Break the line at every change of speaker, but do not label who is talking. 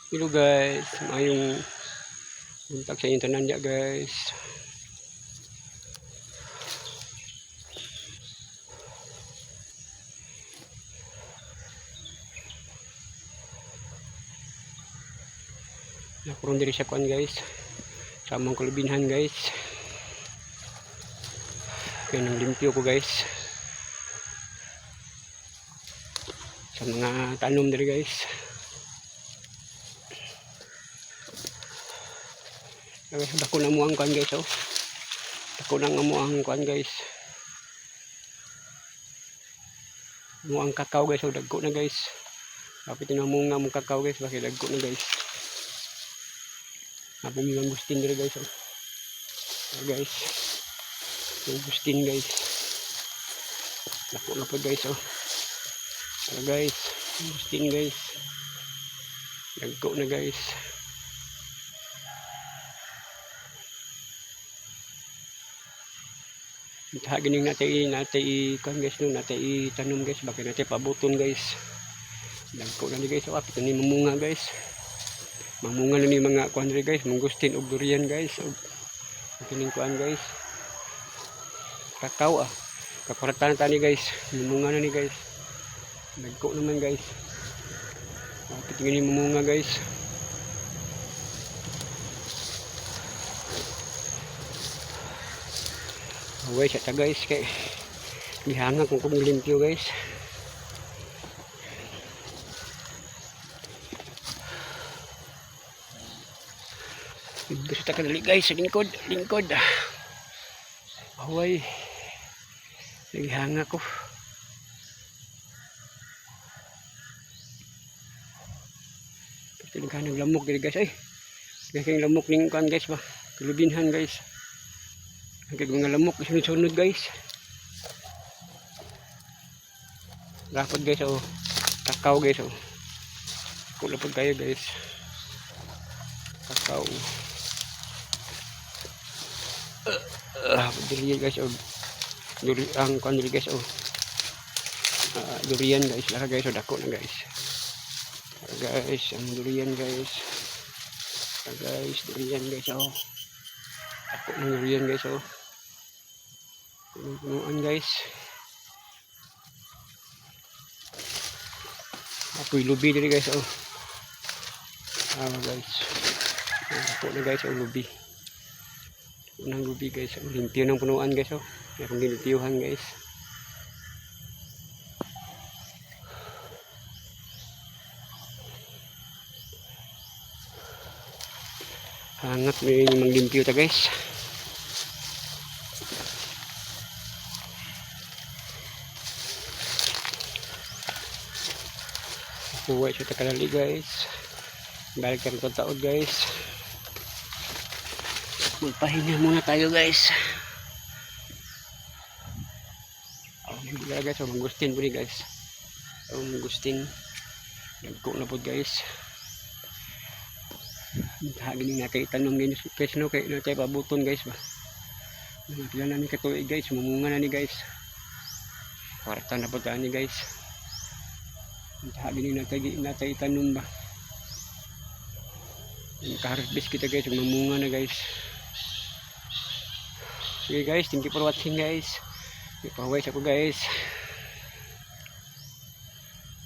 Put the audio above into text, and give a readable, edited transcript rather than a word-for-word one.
Hello guys, mayong buntag sa inyo tanan niya guys. Nakurong diri sa kuan guys. Sa among kalubinhan guys. Kaya nang limpyo ko guys. Sa mga tanom diri guys. Dako na mo ang kuan guys oh. Dako na mo ang kuan guys. Mo ang kakao guys oh, dagko na guys. Kapit na mo nga mong kakao guys, bakit dagko na guys. Ako may mangustin diri guys oh. Guys. Mangustin guys. Dako na po guys oh. Guys, mangustin guys. Dagko na guys. Gining natay kan guys no, natay tanom guys, bakit natay pabuton guys. Dagko na ni guys, apit ni mamunga guys. Mamunga na ni mga kuan ri guys, mangustin ug durian guys. Ug kining kuan guys. Kakao kaparatan tani guys, mamunga na ni guys. Dagko naman guys. Apit ni mamunga guys. Away siya ta guys, kay gihanga kung limpyo guys. Gusto ta kadali guys sa lingkod. Away. Gihanga ko. Pati nang lamok diri guys ay. Kay lamok ning kan guys ba. Kalubinhan guys. Ang mga lamok sunod-sunod guys. Rapod guys oh. Kakao guys oh. Kulapod kayo guys. Kakao. Durian guys oh. Ang kanil guys oh. Durian guys. Lara guys oh, dako na guys. Guys, ang durian guys. Guys, durian guys oh. Dako ng durian guys oh. Punuan guys. Apoy lubi diri guys oh. Guys. Ako na guys oh, lubi. Unang lubi guys, oh, limpyo ng punuan guys oh. Merong ginitiyuhan guys. Hangat may manglimpyo ta guys. Buhay siya takalali guys. Balik ka rin taod guys. Magpahinga muna tayo guys. Hindi guys, mangustin po ni guys. Mangustin. Nagko na po guys. Hagin nga kay tanong din guys no, kay natay pabuton guys ba. Pila na ni katuig guys, mumunga na ni guys. Kwarta na po ni guys. Hagin natay tanom ba. Nakaharvest kita guys, mamunga na guys. Sige guys, thank you for watching guys. Ipawais ako guys.